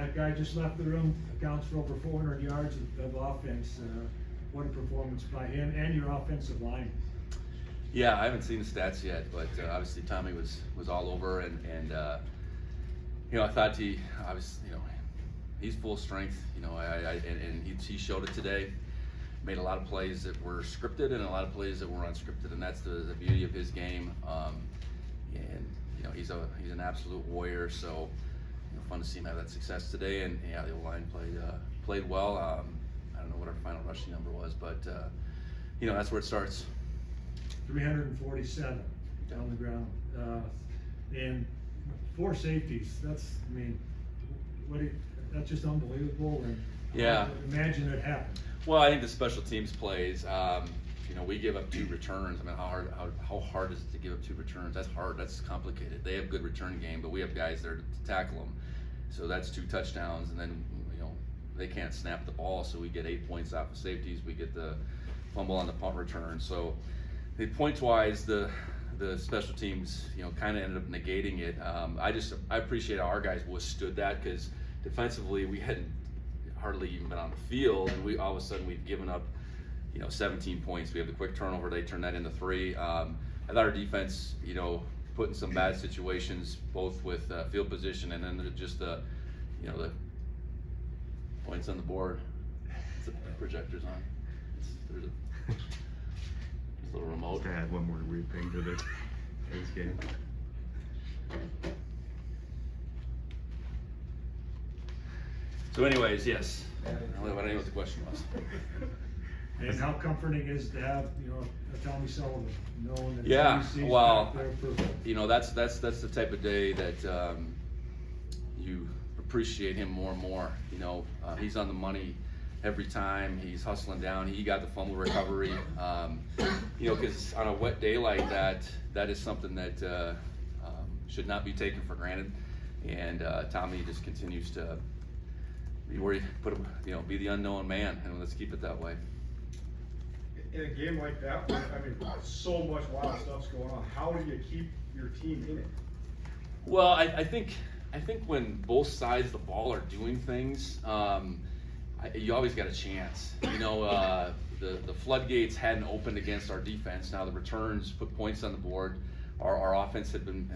that guy just left the room, accounts for over 400 yards of offense. What a performance by him and your offensive line. Yeah, I haven't seen the stats yet, but obviously Tommy was all over, and I thought he's full strength. He showed it today. Made a lot of plays that were scripted and a lot of plays that were unscripted, and that's the beauty of his game. He's an absolute warrior. So fun to see him have that success today. And yeah, the O-line played well. I don't know what our final rushing number was, but that's where it starts. 347 on the ground, and 4 safeties. That's just unbelievable. And yeah, imagine it happened. Well, I think the special teams plays. We give up 2 returns. I mean, how hard is it to give up 2 returns? That's hard. That's complicated. They have good return game, but we have guys there to tackle them. So that's 2 touchdowns, and then they can't snap the ball, so we get 8 points off of safeties. We get the fumble on the punt return. So the points-wise, the special teams, kind of ended up negating it. I appreciate how our guys withstood that, because defensively we hadn't hardly even been on the field, and all of a sudden we've given up 17 points. We have the quick turnover, they turn that into 3. I thought our defense put in some bad situations, both with field position and then just the points on the board. The projector's on. There's a little remote. To add one more weird thing to this game. So anyways, yes. I don't know what the question was. And how comforting is to have, a Tommy Sullivan, knowing that that's the type of day that you appreciate him more and more. He's on the money every time. He's hustling down. He got the fumble recovery. Because on a wet day like that, that is something that should not be taken for granted. And Tommy just continues to be where be the unknown man, and let's keep it that way. In a game like that, so much wild stuff's going on. How do you keep your team in it? Well, I think when both sides of the ball are doing things, you always got a chance. The floodgates hadn't opened against our defense. Now the returns put points on the board. Our offense had been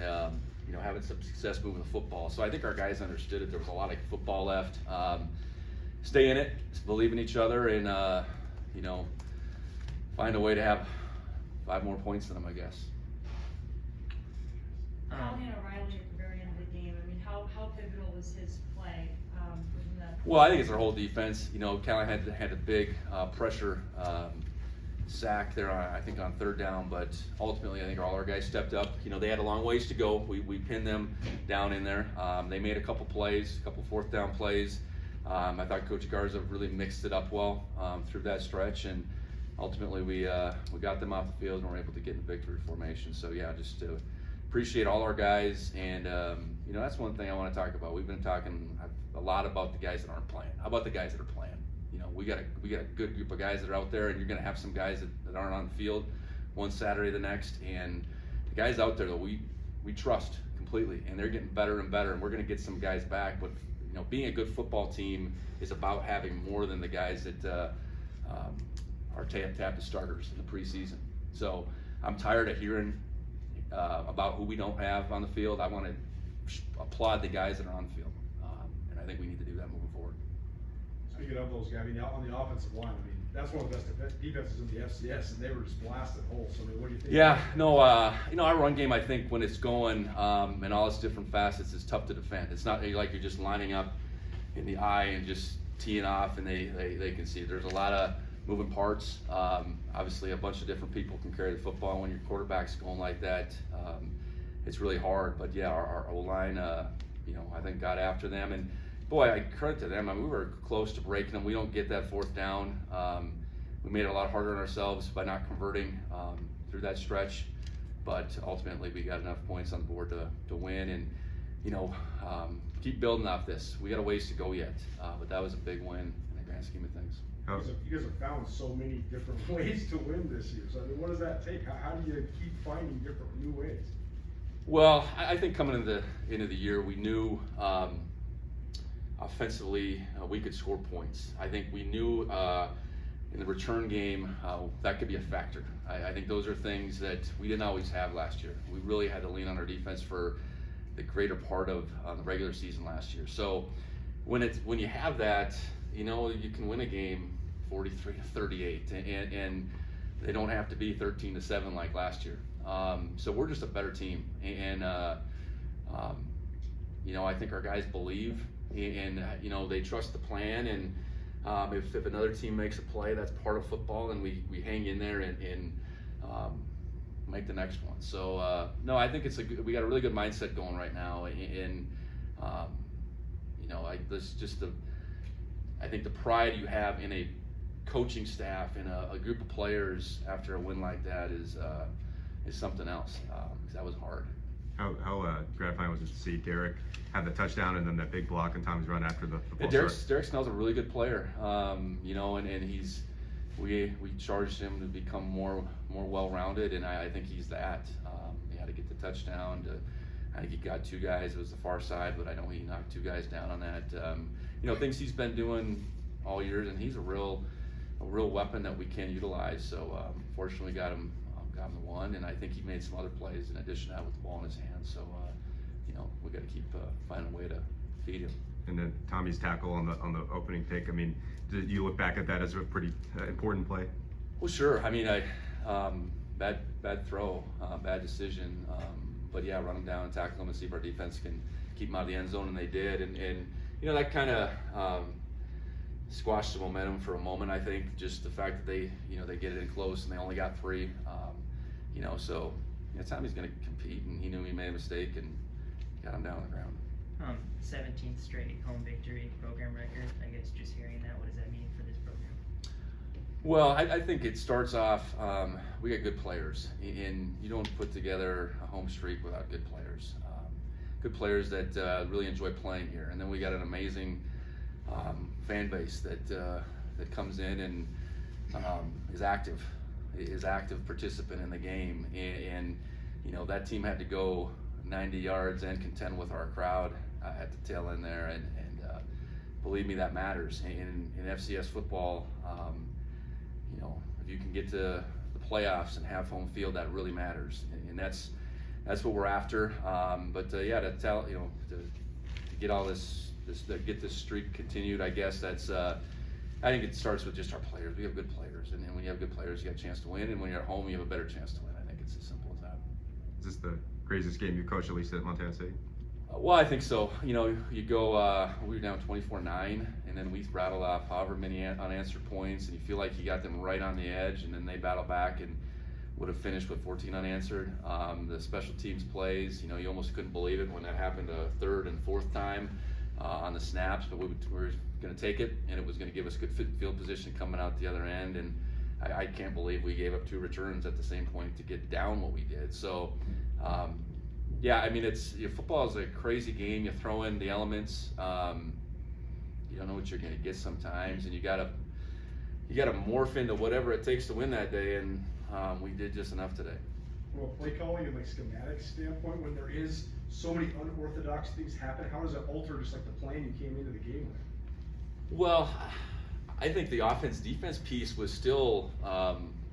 having some success moving the football. So I think our guys understood it. There was a lot of football left. Stay in it, believe in each other, and find a way to have 5 more points than them, I guess. Callahan O'Reilly at the very end of the game. How pivotal was his play within that? Well, I think it's our whole defense. Callahan had a big pressure sack there, I think, on 3rd down, but ultimately I think all our guys stepped up. They had a long ways to go. We pinned them down in there. They made a couple plays, a couple 4th down plays. I thought Coach Garza really mixed it up well through that stretch, and ultimately we got them off the field and were able to get in victory formation. So yeah, just to appreciate all our guys, and that's one thing I want to talk about. We've been talking a lot about the guys that aren't playing. How about the guys that are playing? We got a good group of guys that are out there, and you're going to have some guys that aren't on the field one Saturday the next, and the guys out there that we trust completely, and they're getting better and better, and we're going to get some guys back. But being a good football team is about having more than the guys that are tapped as starters in the preseason. So I'm tired of hearing about who we don't have on the field. I want to applaud the guys that are on the field, and I think we need to do that moving forward. Speaking of those guys, on the offensive line, that's one of the best defenses in the FCS, and they were just blasted holes. So what do you think? Yeah, no, our run game, I think when it's going in all its different facets, is tough to defend. It's not like you're just lining up in the eye and just teeing off, and they can see. There's a lot of moving parts. Obviously, a bunch of different people can carry the football. When your quarterback's going like that, it's really hard. But yeah, our O-line, I think got after them, and boy, I credit to them. We were close to breaking them. We don't get that 4th down. We made it a lot harder on ourselves by not converting through that stretch, but ultimately we got enough points on the board to win, and keep building off this. We got a ways to go yet, but that was a big win in the grand scheme of things. You guys have found so many different ways to win this year. So what does that take? How do you keep finding different new ways? Well, I think coming into the end of the year, we knew offensively we could score points. I think we knew in the return game that could be a factor. I think those are things that we didn't always have last year. We really had to lean on our defense for the greater part of the regular season last year. So when you have that, you know, you can win a game 43-38, and they don't have to be 13-7 like last year. So we're just a better team, and you know, I think our guys believe, and you know, they trust the plan, and if another team makes a play, that's part of football, and we hang in there and make the next one. So no, I think we got a really good mindset going right now, and you know, I think the pride you have in a coaching staff and a group of players after a win like that is something else, because that was hard. How gratifying was it to see Derek have the touchdown and then that big block and Tommy's run after the Yeah, Derek Snell's a really good player, you know, and we charged him to become more well-rounded, and I think he's that. He had to get the touchdown. I think he got two guys. It was the far side, but I know he knocked two guys down on that. You know, things he's been doing all years, and he's a real weapon that we can utilize. So fortunately, got him the one, and I think he made some other plays in addition to that with the ball in his hands. So you know, we got to keep finding a way to feed him. And then Tommy's tackle on the opening pick. I mean, did you look back at that as a pretty important play? Well, sure. I mean, bad throw, bad decision. But yeah, run him down and tackle him and see if our defense can keep him out of the end zone, and they did. And you know, that kind of squashed the momentum for a moment. I think just the fact that they get it in close and they only got 3. You know, so Tommy's going to compete, and he knew he made a mistake and got him down on the ground. 17th straight home victory, program record. I guess just hearing that, what does that mean for this program? Well, I think it starts off, we got good players, and you don't put together a home streak without good players. Good players that really enjoy playing here, and then we got an amazing fan base that comes in and is active participant in the game, and you know, that team had to go 90 yards and contend with our crowd at the tail end there, and believe me, that matters in FCS football. You know, if you can get to the playoffs and have home field, that really matters, and that's what we're after. But yeah, to get all this get this streak continued, I guess that's I think it starts with just our players. We have good players, and when you have good players, you got a chance to win, and when you're at home, you have a better chance to win. I think it's as simple as that. Is this the craziest game you coached, at least at Montana State? Well, I think so. You know, you go, we were down 24-9, and then we rattle off however many unanswered points, and you feel like you got them right on the edge, and then they battle back and would have finished with 14 unanswered. The special teams plays, you know, you almost couldn't believe it when that happened a third and fourth time on the snaps, but we were going to take it, and it was going to give us good field position coming out the other end, and I can't believe we gave up 2 returns at the same point to get down what we did. So yeah, I mean, football is a crazy game. You throw in the elements, you don't know what you're going to get sometimes, and you gotta morph into whatever it takes to win that day, and we did just enough today. From a play calling and like schematic standpoint, when there is so many unorthodox things happen, how does it alter just like the plan you came into the game with? Well, I think the offense-defense piece was still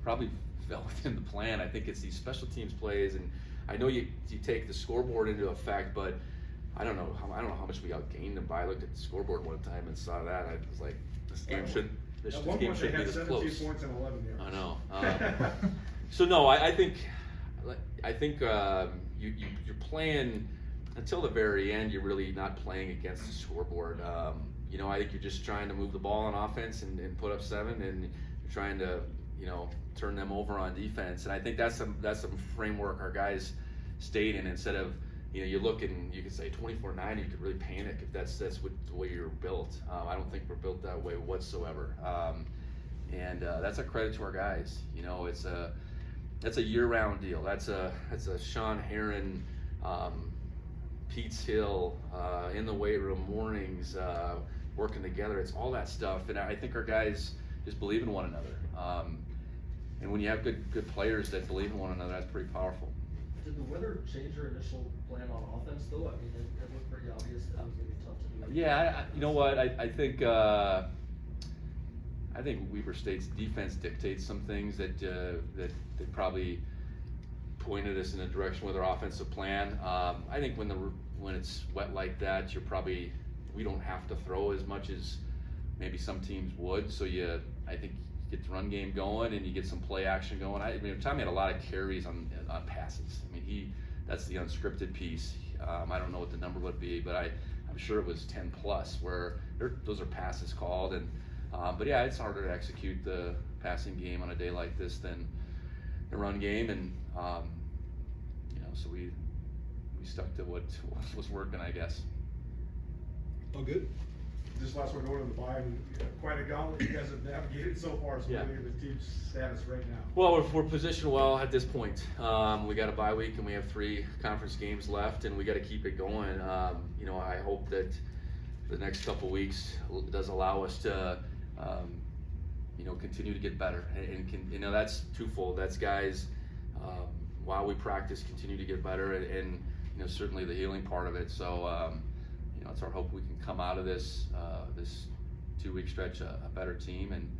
probably fell within the plan. I think it's these special teams plays, and I know you take the scoreboard into effect, but I don't know how much we outgained them by. I looked at the scoreboard one time and saw that. I was like, this game shouldn't be this close. 17 points and 11 yards. I know. So no, I think you're playing until the very end. You're really not playing against the scoreboard. You know, I think you're just trying to move the ball on offense and put up 7, and you're trying to, you know, turn them over on defense. And I think that's some framework our guys stayed in, instead of, you know, you look and you can say 24-9, you could really panic if that's what the way you're built. I don't think we're built that way whatsoever. And that's a credit to our guys. You know, that's a year-round deal. That's a Sean Heron, Pete's Hill, in the weight room mornings, working together. It's all that stuff, and I think our guys just believe in one another. And when you have good players that believe in one another, that's pretty powerful. Did the weather change your initial plan on offense though? I mean, it looked pretty obvious that it was gonna be tough to do. Yeah, you know what, I think Weber State's defense dictates some things that they probably pointed us in a direction with our offensive plan. I think when it's wet like that, we don't have to throw as much as maybe some teams would. So I think you get the run game going and you get some play action going. I mean, Tommy had a lot of carries on passes. I mean, that's the unscripted piece. I don't know what the number would be, but I'm sure it was 10 plus where those are passes called. And but yeah, it's harder to execute the passing game on a day like this than the run game. And so we stuck to what was working, I guess. Oh, good. Just last one, going to the bye, quite a gauntlet you guys have navigated so far, so Yeah. what are the team's status right now? Well, we're positioned well at this point. We got a bye week and we have 3 conference games left, and we got to keep it going. I hope that the next couple weeks does allow us to, continue to get better. And that's twofold. That's guys, while we practice, continue to get better, and certainly the healing part of it. So, it's our hope we can come out of this 2-week stretch a better team, and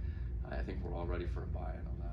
I think we're all ready for a bye. I know that.